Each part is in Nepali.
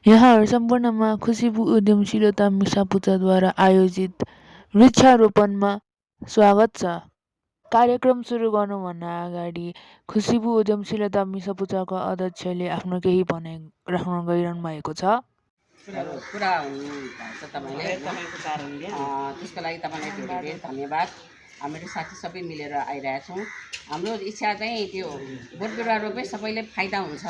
यहाँहरू सम्पूर्णमा खुसीबु उद्यमशीलता मिसापुचाद्वारा आयोजित वृक्षारोपणमा स्वागत छ। कार्यक्रम सुरु गर्नुभन्दा अगाडि खुसीबु उद्यमशीलता मिसापुचाका अध्यक्षले आफ्नो केही भनाइ राख्न गइरहनु भएको छ। कुरा हुनुहुन्छ तपाईँले त्यसको लागि तपाईँलाई धेरै धेरै धन्यवाद। हामीहरू साथी सबै मिलेर आइरहेछौँ। हाम्रो इच्छा चाहिँ त्यो बोट बिरुवा रोपे सबैले फाइदा हुन्छ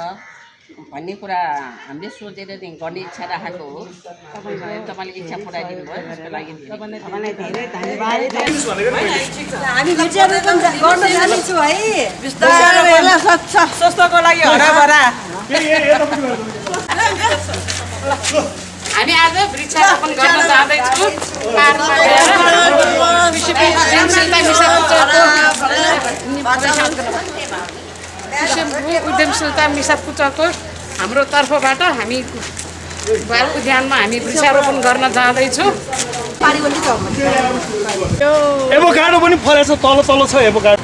भन्ने कुरा हामीले सोचेर चाहिँ गर्ने इच्छा राखेको हो। तपाईँले इच्छा पुऱ्याइदिनु भयो, त्यसको लागि तपाईँलाई धेरै धन्यवाद। हामी वृक्षारोपण गर्न जानेछु है। स्वस्थको लागि हराभरा हामी आज वृक्षारोपण गर्न जाँदैछौँ। उद्यमशीलता मिसापुचाको हाम्रो तर्फबाट हामी बाल उद्यानमा हामी वृक्षारोपण गर्न जाँदैछौँ। एभोकाडो पनि फलेछ, तल तल छ एभोकाडो।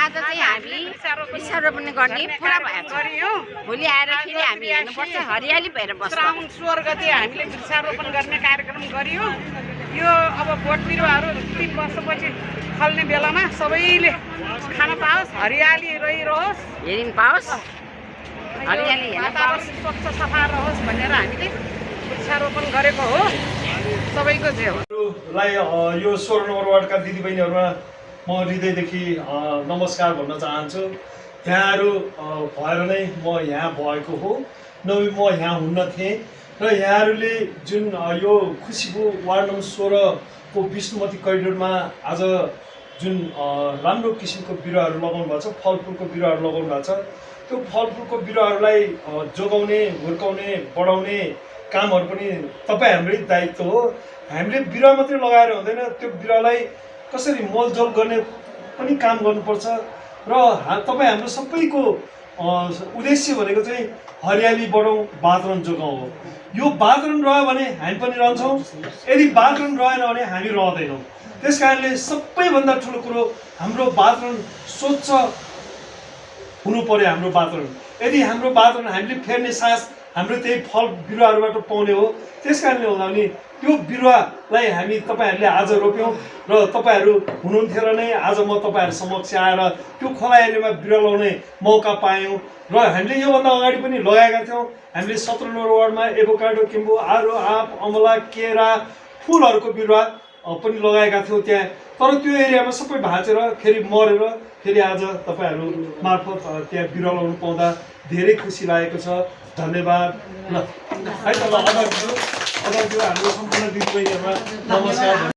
आज चाहिँ हामी वृक्षारोपण गर्ने पुरा भएको छ। भोलि आएर फेरि हामी हेर्नुपर्छ, हरियाली भएर बस्छ। श्रावण 16 गते हामीले वृक्षारोपण गर्ने कार्यक्रम गरियो। यो अब बोट बिरुवाहरू 3 वर्षपछि फल्ने बेलामा सबैले खान पाओस्, हरियाली रहिरहोस्, हेरिन पाओस्, हरियाली हेर्न पाओस्, स्वच्छ सफा रहोस् भनेर हामीले वृक्षारोपण गरेको हो। सबैको जय हो। लाई यो 16 नम्बर वार्डका दिदीबहिनीहरूमा म हृदयदेखि नमस्कार भन्न चाहन्छु। यहाँहरू भएर नै म यहाँ भएको हो, नभए म यहाँ हुन्न थिएँ। र यहाँहरूले जुन यो खुसीबु वार्ड नम्बर 16 को विष्णुमती करिडोरमा आज जुन राम्रो किसिमको बिरुवाहरू लगाउनु भएको छ, फलफुलको बिरुवाहरू लगाउनु भएको छ, त्यो फलफुलको बिरुवाहरूलाई जोगाउने, हुर्काउने, बढाउने कामहरू पनि तपाईँ हाम्रै दायित्व हो। हामीले बिरुवा मात्रै लगाएर हुँदैन, त्यो बिरुवालाई कसरी मोलजोल गर्ने पनि काम गर्नुपर्छ। र तपाईँ हाम्रो सबैको उद्देश्य भनेको चाहिँ हरियाली बढाउँ, वातावरण जोगाउँ हो। यो वातावरण रह्यो भने हामी पनि रहन्छौँ, यदि वातावरण रहेन भने हामी रहँदैनौँ। त्यस कारणले सबैभन्दा ठुलो कुरो हाम्रो वातावरण स्वच्छ हुनु पर्यो। हाम्रो वातावरण, यदि हाम्रो वातावरण हामीले फेर्ने सास हाम्रो त्यही फल बिरुवाहरूबाट पाउने हो। त्यस कारणले हुँदा पनि त्यो बिरुवालाई हामी तपाईँहरूले आज रोप्यौँ र तपाईँहरू हुनुहुन्थ्यो र नै आज म तपाईँहरू समक्ष आएर त्यो खोला एरियामा बिरुवा लगाउने मौका पायौँ। र हामीले योभन्दा अगाडि पनि लगाएका थियौँ। हामीले 17 नम्बर वार्डमा एभोकाडो, किम्बु, आरू, आँप, अमला, केरा, फुलहरूको बिरुवा पनि लगाएका थियौँ त्यहाँ। तर त्यो एरियामा सबै भाँचेर फेरि मरेर फेरि आज तपाईँहरू मार्फत त्यहाँ बिरुवा लगाउनु पाउँदा धेरै खुसी लागेको छ। धन्यवाद। ल है त, ल अध्यक्ष हाम्रो सम्पूर्ण दिदीबहिनीहरूमा नमस्कार।